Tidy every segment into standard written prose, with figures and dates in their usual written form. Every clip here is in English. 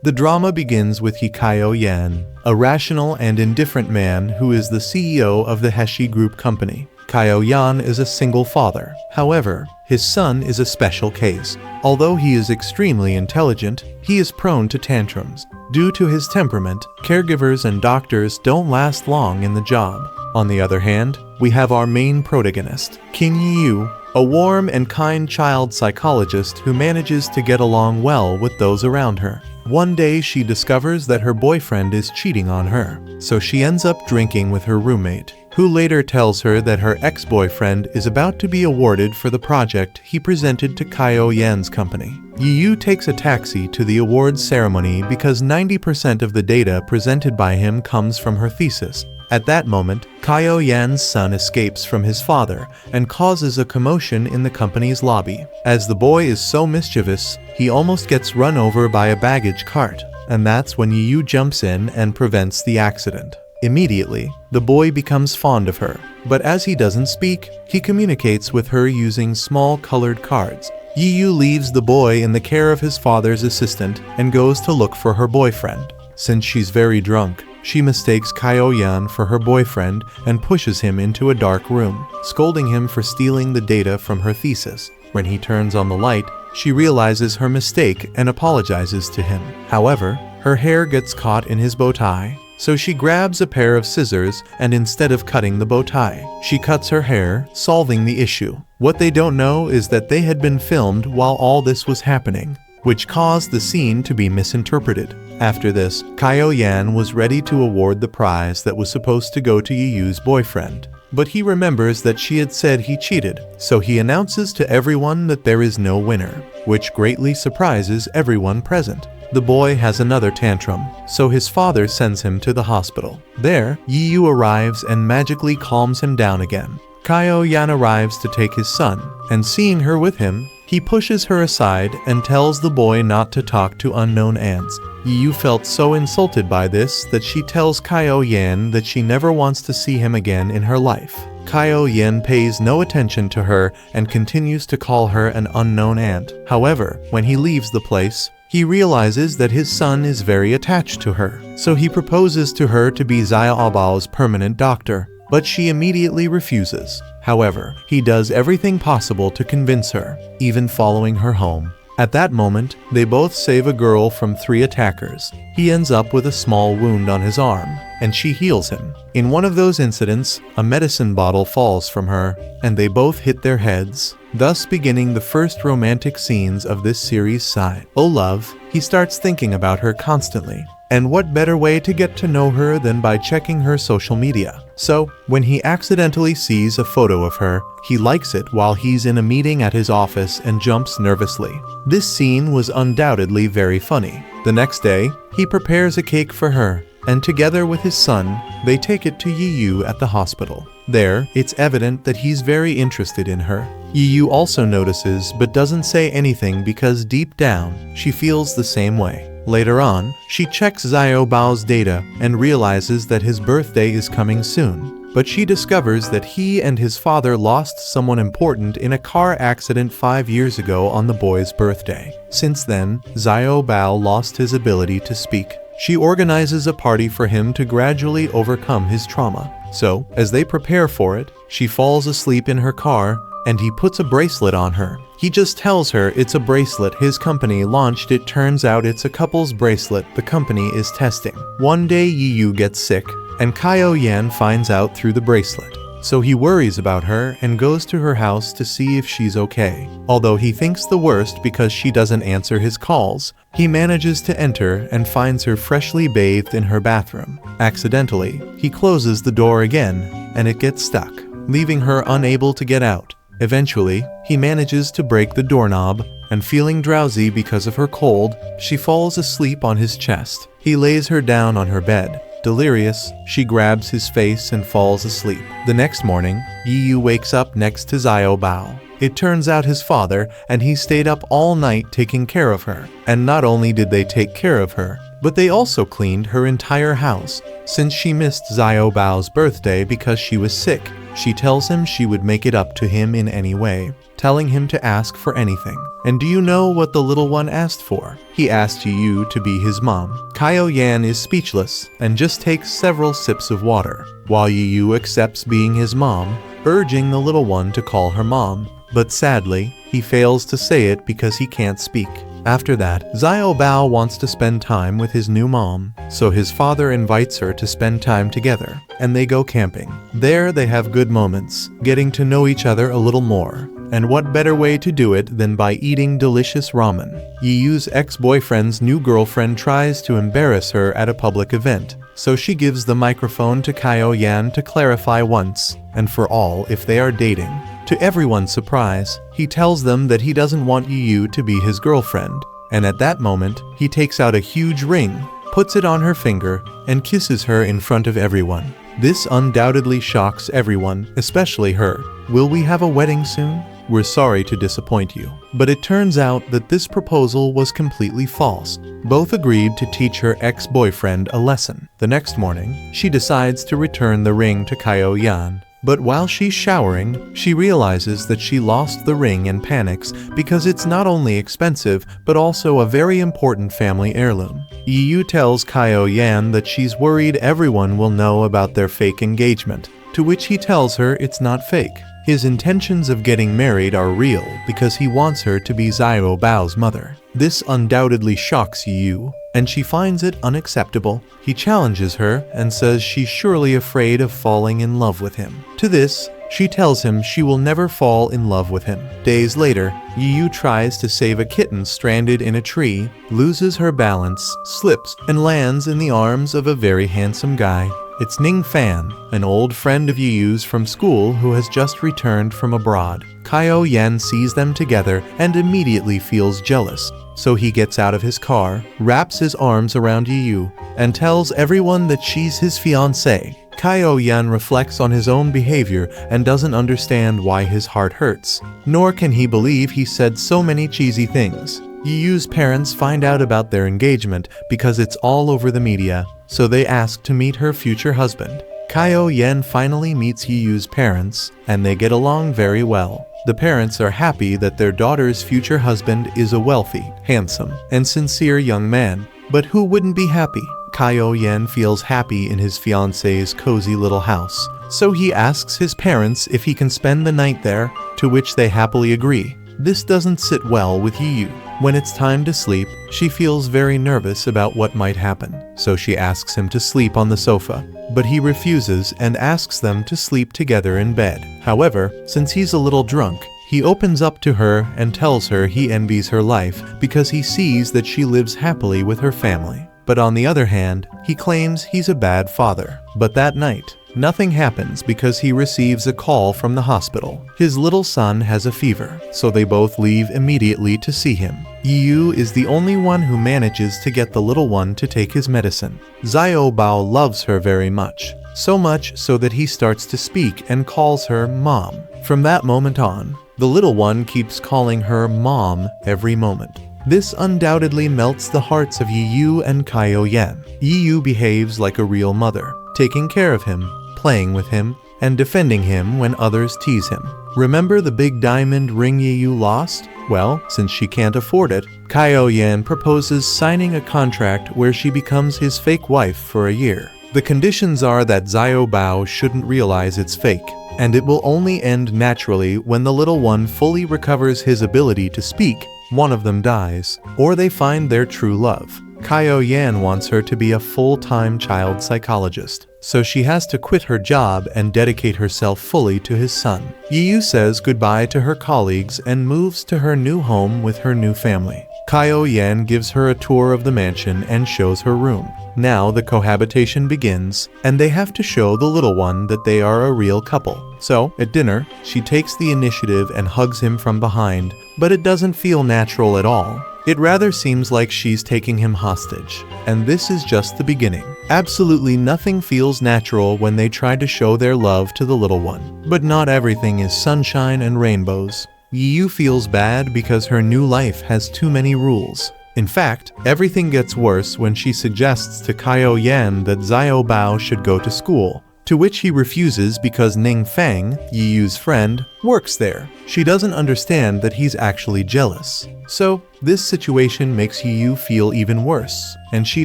The drama begins with Hikayo Yan, a rational and indifferent man who is the CEO of the Heshi Group company. Kaio Yan is a single father. However, his son is a special case. Although he is extremely intelligent, he is prone to tantrums. Due to his temperament, caregivers and doctors don't last long in the job. On the other hand, we have our main protagonist, King Yiyu, a warm and kind child psychologist who manages to get along well with those around her. One day she discovers that her boyfriend is cheating on her, so she ends up drinking with her roommate, who later tells her that her ex-boyfriend is about to be awarded for the project he presented to Kaio Yan's company. Yiyu takes a taxi to the awards ceremony because 90% of the data presented by him comes from her thesis. At that moment, Kaio Yan's son escapes from his father and causes a commotion in the company's lobby. As the boy is so mischievous, he almost gets run over by a baggage cart, and that's when Yiyu jumps in and prevents the accident. Immediately, the boy becomes fond of her, but as he doesn't speak, he communicates with her using small colored cards. Yiyu leaves the boy in the care of his father's assistant and goes to look for her boyfriend. Since she's very drunk, she mistakes Kaio Yan for her boyfriend and pushes him into a dark room, scolding him for stealing the data from her thesis. When he turns on the light, she realizes her mistake and apologizes to him. However, her hair gets caught in his bow tie, so she grabs a pair of scissors and instead of cutting the bow tie, she cuts her hair, solving the issue. What they don't know is that they had been filmed while all this was happening, which caused the scene to be misinterpreted. After this, Kaio Yan was ready to award the prize that was supposed to go to Yiyu's boyfriend. But he remembers that she had said he cheated, so he announces to everyone that there is no winner, which greatly surprises everyone present. The boy has another tantrum, so his father sends him to the hospital. There, Yiyu arrives and magically calms him down again. Kaio Yan arrives to take his son, and seeing her with him, he pushes her aside and tells the boy not to talk to unknown ants. Yiyu felt so insulted by this that she tells Kaio Yan that she never wants to see him again in her life. Kaio Yan pays no attention to her and continues to call her an unknown ant. However, when he leaves the place, he realizes that his son is very attached to her, so he proposes to her to be Xiaobao's permanent doctor, but she immediately refuses. However, he does everything possible to convince her, even following her home. At that moment, they both save a girl from 3 attackers. He ends up with a small wound on his arm, and she heals him. In one of those incidents, a medicine bottle falls from her, and they both hit their heads, thus beginning the first romantic scenes of this series' side. Oh love, he starts thinking about her constantly. And what better way to get to know her than by checking her social media? So, when he accidentally sees a photo of her, he likes it while he's in a meeting at his office and jumps nervously. This scene was undoubtedly very funny. The next day, he prepares a cake for her, and together with his son, they take it to Yiyu at the hospital. There, it's evident that he's very interested in her. Yiyu also notices but doesn't say anything because deep down, she feels the same way. Later on, she checks Xiaobao's data and realizes that his birthday is coming soon. But she discovers that he and his father lost someone important in a car accident 5 years ago on the boy's birthday. Since then, Xiaobao lost his ability to speak. She organizes a party for him to gradually overcome his trauma. So, as they prepare for it, she falls asleep in her car, and he puts a bracelet on her. He just tells her it's a bracelet his company launched. It turns out it's a couple's bracelet the company is testing. One day Yiyu gets sick, and Kaio Yan finds out through the bracelet. So he worries about her and goes to her house to see if she's okay. Although he thinks the worst because she doesn't answer his calls, he manages to enter and finds her freshly bathed in her bathroom. Accidentally, he closes the door again, and it gets stuck, leaving her unable to get out. Eventually, he manages to break the doorknob, and feeling drowsy because of her cold, she falls asleep on his chest. He lays her down on her bed. Delirious, she grabs his face and falls asleep. The next morning, Yiyu wakes up next to Xiaobao. It turns out his father, and he stayed up all night taking care of her. And not only did they take care of her, but they also cleaned her entire house. Since she missed Xiaobao's birthday because she was sick, she tells him she would make it up to him in any way. telling him to ask for anything. And do you know what the little one asked for? He asked Yiyu to be his mom. Kaoyan is speechless and just takes several sips of water, while Yiyu accepts being his mom, urging the little one to call her mom. But sadly, he fails to say it because he can't speak. After that, Xiao Bao wants to spend time with his new mom, so his father invites her to spend time together, and they go camping. There they have good moments, getting to know each other a little more. And what better way to do it than by eating delicious ramen? Yiyu's ex-boyfriend's new girlfriend tries to embarrass her at a public event, so she gives the microphone to Kaoyan to clarify once and for all if they are dating. To everyone's surprise, he tells them that he doesn't want Yiyu to be his girlfriend, and at that moment, he takes out a huge ring, puts it on her finger, and kisses her in front of everyone. This undoubtedly shocks everyone, especially her. Will we have a wedding soon? We're sorry to disappoint you. But it turns out that this proposal was completely false. Both agreed to teach her ex-boyfriend a lesson. The next morning, she decides to return the ring to Kaoyan. But while she's showering, she realizes that she lost the ring and panics because it's not only expensive, but also a very important family heirloom. Yiyu tells Kaoyan that she's worried everyone will know about their fake engagement, to which he tells her it's not fake. His intentions of getting married are real because he wants her to be Xiao Bao's mother. This undoubtedly shocks Yiyu, and she finds it unacceptable. He challenges her and says she's surely afraid of falling in love with him. To this, she tells him she will never fall in love with him. Days later, Yiyu tries to save a kitten stranded in a tree, loses her balance, slips, and lands in the arms of a very handsome guy. It's Ning Fan, an old friend of Yiyu's from school who has just returned from abroad. Kaoyan sees them together and immediately feels jealous, so he gets out of his car, wraps his arms around Yiyu, and tells everyone that she's his fiancée. Kaoyan reflects on his own behavior and doesn't understand why his heart hurts, nor can he believe he said so many cheesy things. Yiyu's parents find out about their engagement because it's all over the media, so they ask to meet her future husband. Kaoyan finally meets Yiyu's parents, and they get along very well. The parents are happy that their daughter's future husband is a wealthy, handsome, and sincere young man. But who wouldn't be happy? Kaoyan feels happy in his fiancée's cozy little house, so he asks his parents if he can spend the night there, to which they happily agree. This doesn't sit well with Yiyu. When it's time to sleep, she feels very nervous about what might happen, so she asks him to sleep on the sofa, but he refuses and asks them to sleep together in bed. However, since he's a little drunk, he opens up to her and tells her he envies her life because he sees that she lives happily with her family. But on the other hand, he claims he's a bad father. But that night, nothing happens because he receives a call from the hospital. His little son has a fever, so they both leave immediately to see him. Yiyu is the only one who manages to get the little one to take his medicine. Xiao Bao loves her very much, so much so that he starts to speak and calls her Mom. From that moment on, the little one keeps calling her Mom every moment. This undoubtedly melts the hearts of Yiyu and Kaoyan. Yiyu behaves like a real mother, taking care of him, playing with him, and defending him when others tease him. Remember the big diamond ring Yiyu lost? Well, since she can't afford it, Kaoyan proposes signing a contract where she becomes his fake wife for a year. The conditions are that Xiao Bao shouldn't realize it's fake, and it will only end naturally when the little one fully recovers his ability to speak, one of them dies, or they find their true love. Kaoyan wants her to be a full-time child psychologist, so she has to quit her job and dedicate herself fully to his son. Yiyu says goodbye to her colleagues and moves to her new home with her new family. Kaoyan gives her a tour of the mansion and shows her room. Now the cohabitation begins, and they have to show the little one that they are a real couple. So, at dinner, she takes the initiative and hugs him from behind, but it doesn't feel natural at all. It rather seems like she's taking him hostage. And this is just the beginning. Absolutely nothing feels natural when they try to show their love to the little one. But not everything is sunshine and rainbows. Yiyu feels bad because her new life has too many rules. In fact, everything gets worse when she suggests to Kaoyan that Xiao Bao should go to school, to which he refuses because Ning Fang, Yiyu's friend, works there. She doesn't understand that he's actually jealous. So, this situation makes Yiyu feel even worse, and she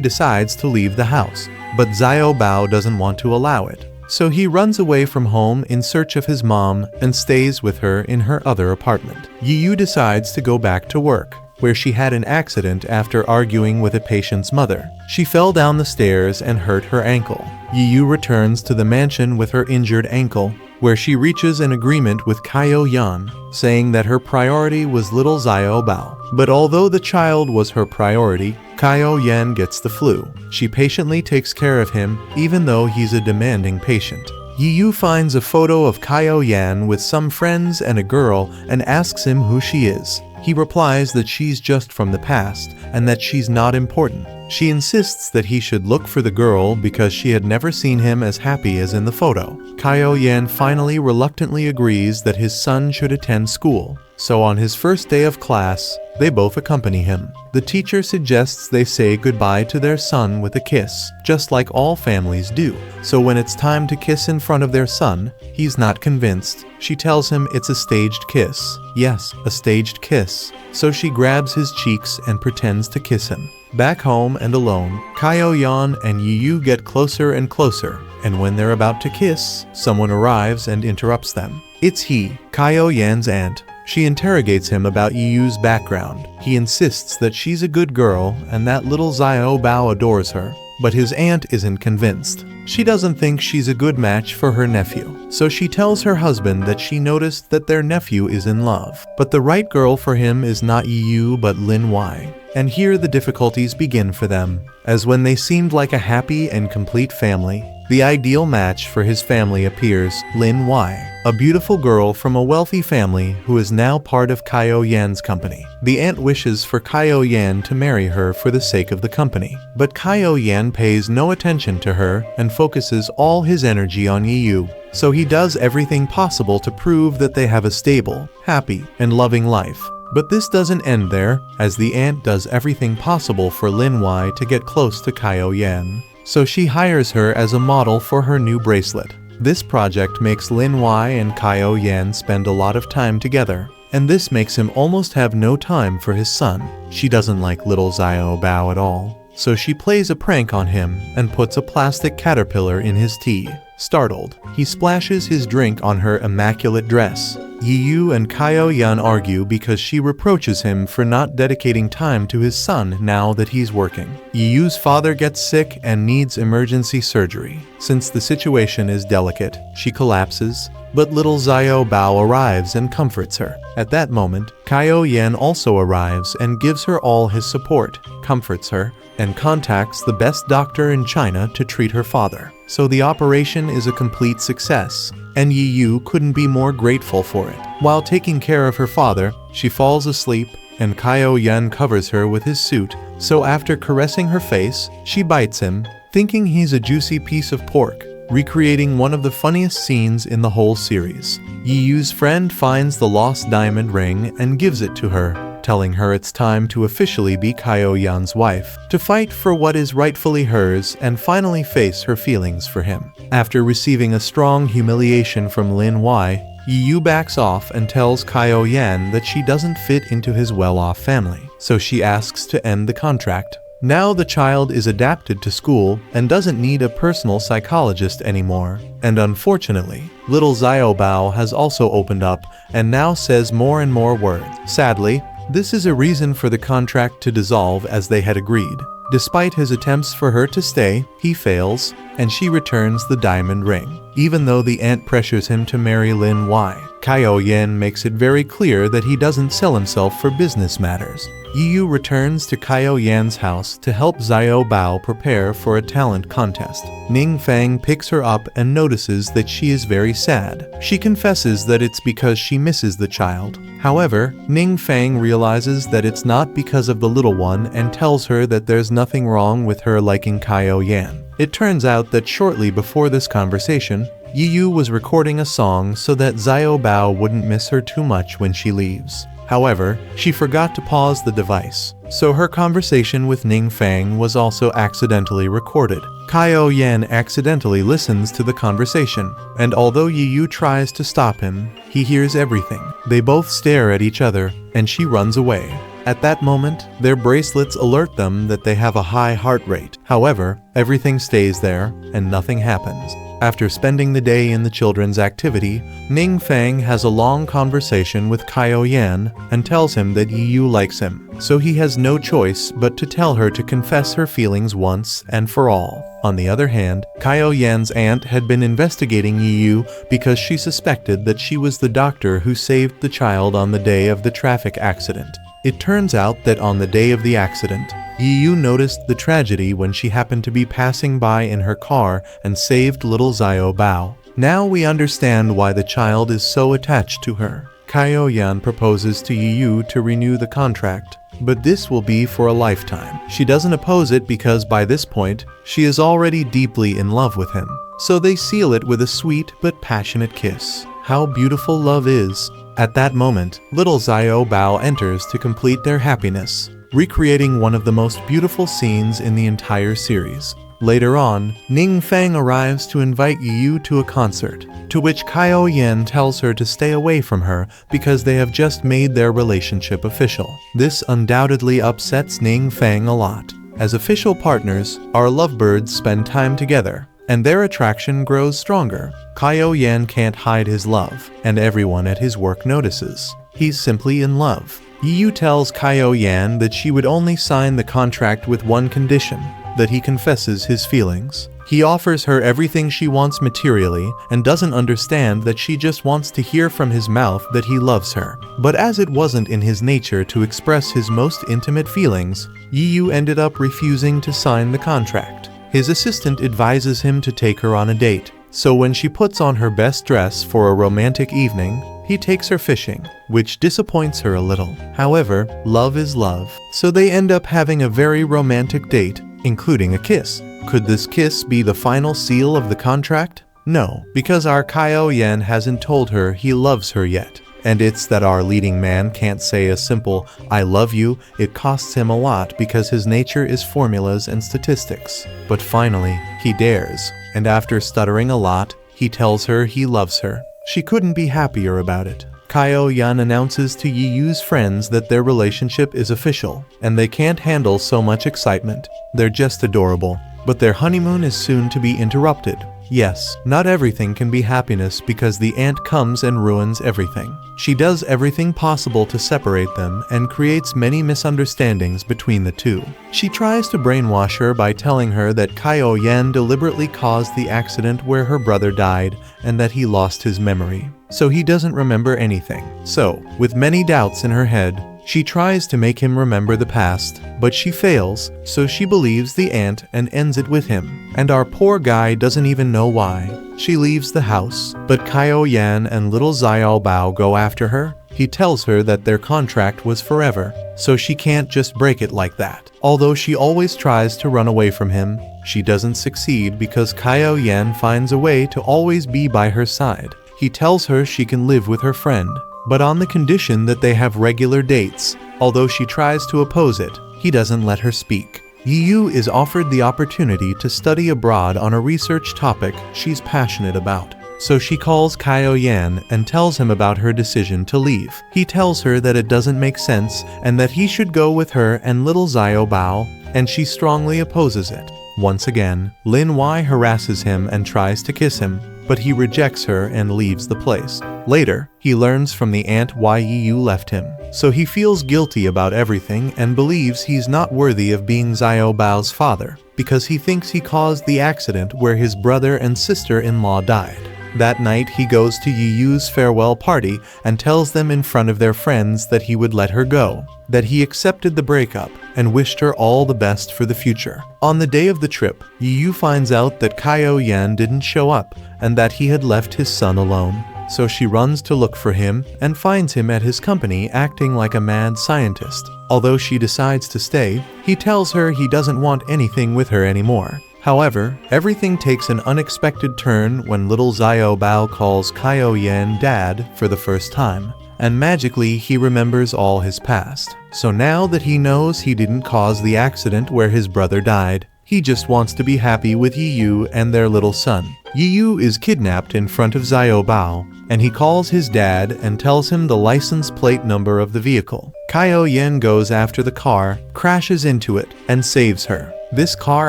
decides to leave the house. But Xiao Bao doesn't want to allow it. So he runs away from home in search of his mom and stays with her in her other apartment. Yiyu decides to go back to work, where she had an accident after arguing with a patient's mother. She fell down the stairs and hurt her ankle. Yiyu returns to the mansion with her injured ankle, where she reaches an agreement with Kaio Yan, saying that her priority was little Xiao Bao. But although the child was her priority, Kaio Yan gets the flu. She patiently takes care of him, even though he's a demanding patient. Yiyu finds a photo of Kaio Yan with some friends and a girl and asks him who she is. He replies that she's just from the past and that she's not important. She insists that he should look for the girl because she had never seen him as happy as in the photo. Kaio Yan finally reluctantly agrees that his son should attend school. So on his first day of class, they both accompany him. The teacher suggests they say goodbye to their son with a kiss, just like all families do. So when it's time to kiss in front of their son, he's not convinced. She tells him it's a staged kiss. Yes, a staged kiss. So she grabs his cheeks and pretends to kiss him. Back home and alone, Kaio Yan and Yiyu get closer and closer, and when they're about to kiss, someone arrives and interrupts them. It's he, Kaio Yan's aunt. She interrogates him about Yiyu's background. He insists that she's a good girl and that little Xiao Bao adores her, but his aunt isn't convinced. She doesn't think she's a good match for her nephew, so she tells her husband that she noticed that their nephew is in love. But the right girl for him is not Yiyu but Lin Wei. And here the difficulties begin for them, as when they seemed like a happy and complete family, the ideal match for his family appears, Lin Wei, a beautiful girl from a wealthy family who is now part of Kaio Yan's company. The aunt wishes for Kaio Yan to marry her for the sake of the company, but Kaio Yan pays no attention to her and focuses all his energy on Yiyu. So he does everything possible to prove that they have a stable, happy, and loving life. But this doesn't end there, as the aunt does everything possible for Lin Wei to get close to Kaio Yan. So she hires her as a model for her new bracelet. This project makes Lin Wei and Kaio Yan spend a lot of time together, and this makes him almost have no time for his son. She doesn't like little Xiao Bao at all, so she plays a prank on him and puts a plastic caterpillar in his tea. Startled, he splashes his drink on her immaculate dress. Yiyu and Kaio Yan argue because she reproaches him for not dedicating time to his son now that he's working. Yiyu's father gets sick and needs emergency surgery. Since the situation is delicate, she collapses, but little Xiao Bao arrives and comforts her. At that moment, Kaio Yan also arrives and gives her all his support, comforts her, and contacts the best doctor in China to treat her father. So the operation is a complete success, and Yiyu couldn't be more grateful for it. While taking care of her father, she falls asleep, and Kaio Yan covers her with his suit, so after caressing her face, she bites him, thinking he's a juicy piece of pork, recreating one of the funniest scenes in the whole series. Yiyu's friend finds the lost diamond ring and gives it to her, telling her it's time to officially be Kaio Yan's wife, to fight for what is rightfully hers and finally face her feelings for him. After receiving a strong humiliation from Lin Wei, Yiyu backs off and tells Kaio Yan that she doesn't fit into his well-off family, so she asks to end the contract. Now the child is adapted to school and doesn't need a personal psychologist anymore. And unfortunately, little Xiao Bao has also opened up and now says more and more words. Sadly, this is a reason for the contract to dissolve as they had agreed. Despite his attempts for her to stay, he fails, and she returns the diamond ring. Even though the aunt pressures him to marry Lin Wei, Kaio Yan makes it very clear that he doesn't sell himself for business matters. Yiyu returns to Kaio Yan's house to help Xiao Bao prepare for a talent contest. Ning Fang picks her up and notices that she is very sad. She confesses that it's because she misses the child. However, Ning Fang realizes that it's not because of the little one and tells her that there's nothing wrong with her liking Kaio Yan. It turns out that shortly before this conversation, Yiyu was recording a song so that Xiao Bao wouldn't miss her too much when she leaves. However, she forgot to pause the device, so her conversation with Ning Fang was also accidentally recorded. Kaio Yan accidentally listens to the conversation, and although Yu tries to stop him, he hears everything. They both stare at each other, and she runs away. At that moment, their bracelets alert them that they have a high heart rate. However, everything stays there, and nothing happens. After spending the day in the children's activity, Ning Fang has a long conversation with Kaio Yan and tells him that Yu likes him, so he has no choice but to tell her to confess her feelings once and for all. On the other hand, Kaio Yan's aunt had been investigating Yu because she suspected that she was the doctor who saved the child on the day of the traffic accident. It turns out that on the day of the accident, Yu noticed the tragedy when she happened to be passing by in her car and saved little Xiao Bao. Now we understand why the child is so attached to her. Kaio Yan proposes to Yu to renew the contract, but this will be for a lifetime. She doesn't oppose it because by this point, she is already deeply in love with him. So they seal it with a sweet but passionate kiss. How beautiful love is! At that moment, little Xiao Bao enters to complete their happiness, recreating one of the most beautiful scenes in the entire series. Later on, Ning Fang arrives to invite Yu to a concert, to which Kaio Yan tells her to stay away from her because they have just made their relationship official. This undoubtedly upsets Ning Fang a lot. As official partners, our lovebirds spend time together, and their attraction grows stronger. Kaio Yan can't hide his love, and everyone at his work notices. He's simply in love. Yu tells Kaio Yan that she would only sign the contract with one condition, that he confesses his feelings. He offers her everything she wants materially and doesn't understand that she just wants to hear from his mouth that he loves her. But as it wasn't in his nature to express his most intimate feelings, Yu ended up refusing to sign the contract. His assistant advises him to take her on a date, so when she puts on her best dress for a romantic evening, he takes her fishing, which disappoints her a little. However, love is love, so they end up having a very romantic date, including a kiss. Could this kiss be the final seal of the contract? No, because our Kaio Yan hasn't told her he loves her yet. And it's that our leading man can't say a simple, "I love you." It costs him a lot because his nature is formulas and statistics. But finally, he dares, and after stuttering a lot, he tells her he loves her. She couldn't be happier about it. Kaio Yan announces to Yu's friends that their relationship is official, and they can't handle so much excitement. They're just adorable. But their honeymoon is soon to be interrupted. Yes, not everything can be happiness because the aunt comes and ruins everything. She does everything possible to separate them and creates many misunderstandings between the two. She tries to brainwash her by telling her that Kaio Yan deliberately caused the accident where her brother died and that he lost his memory, so he doesn't remember anything. So, with many doubts in her head, she tries to make him remember the past, but she fails, so she believes the aunt and ends it with him. And our poor guy doesn't even know why. She leaves the house, but Kaio Yan and little Xiao Bao go after her. He tells her that their contract was forever, so she can't just break it like that. Although she always tries to run away from him, she doesn't succeed because Kaio Yan finds a way to always be by her side. He tells her she can live with her friend, but on the condition that they have regular dates. Although she tries to oppose it, he doesn't let her speak. Yu is offered the opportunity to study abroad on a research topic she's passionate about. So she calls Kaio Yan and tells him about her decision to leave. He tells her that it doesn't make sense and that he should go with her and little Xiao Bao, and she strongly opposes it. Once again, Lin Wei harasses him and tries to kiss him, but he rejects her and leaves the place. Later, he learns from the aunt why Yu left him, so he feels guilty about everything and believes he's not worthy of being Xiao Bao's father, because he thinks he caused the accident where his brother and sister-in-law died. That night, he goes to Yu's farewell party and tells them in front of their friends that he would let her go, that he accepted the breakup and wished her all the best for the future. On the day of the trip, Yu finds out that Kaio Yan didn't show up and that he had left his son alone. So she runs to look for him and finds him at his company acting like a mad scientist. Although she decides to stay, he tells her he doesn't want anything with her anymore. However, everything takes an unexpected turn when little Xiao Bao calls Kaio Yan dad for the first time, and magically he remembers all his past. So now that he knows he didn't cause the accident where his brother died, he just wants to be happy with Yiyu and their little son. Yiyu is kidnapped in front of Xiao Bao, and he calls his dad and tells him the license plate number of the vehicle. Kaio Yan goes after the car, crashes into it, and saves her. This car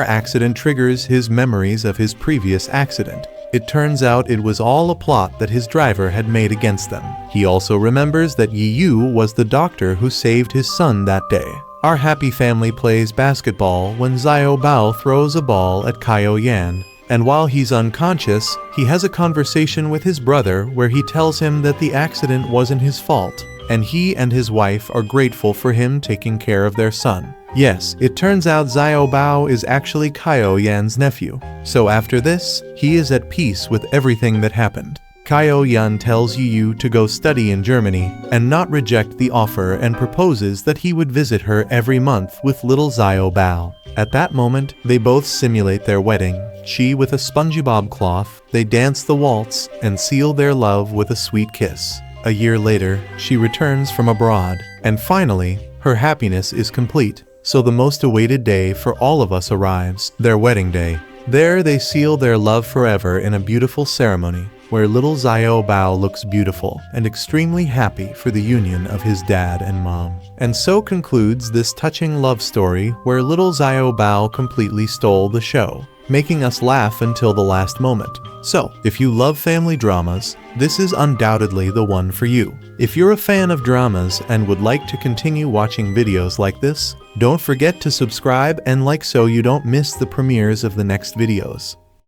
accident triggers his memories of his previous accident. It turns out it was all a plot that his driver had made against them. He also remembers that Yiyu was the doctor who saved his son that day. Our happy family plays basketball when Xiao Bao throws a ball at Kaio Yan, and while he's unconscious, he has a conversation with his brother where he tells him that the accident wasn't his fault, and he and his wife are grateful for him taking care of their son. Yes, it turns out Xiao Bao is actually Kaio Yan's nephew. So after this, he is at peace with everything that happened. Kaio Yan tells Yiyu to go study in Germany and not reject the offer and proposes that he would visit her every month with little Xiao Bao. At that moment, they both simulate their wedding. She with a SpongeBob cloth, they dance the waltz and seal their love with a sweet kiss. A year later, she returns from abroad, and finally, her happiness is complete. So the most awaited day for all of us arrives, their wedding day. There they seal their love forever in a beautiful ceremony, where little Xiao Bao looks beautiful and extremely happy for the union of his dad and mom. And so concludes this touching love story where little Xiao Bao completely stole the show, making us laugh until the last moment. So, if you love family dramas, this is undoubtedly the one for you. If you're a fan of dramas and would like to continue watching videos like this, don't forget to subscribe and like so you don't miss the premieres of the next videos.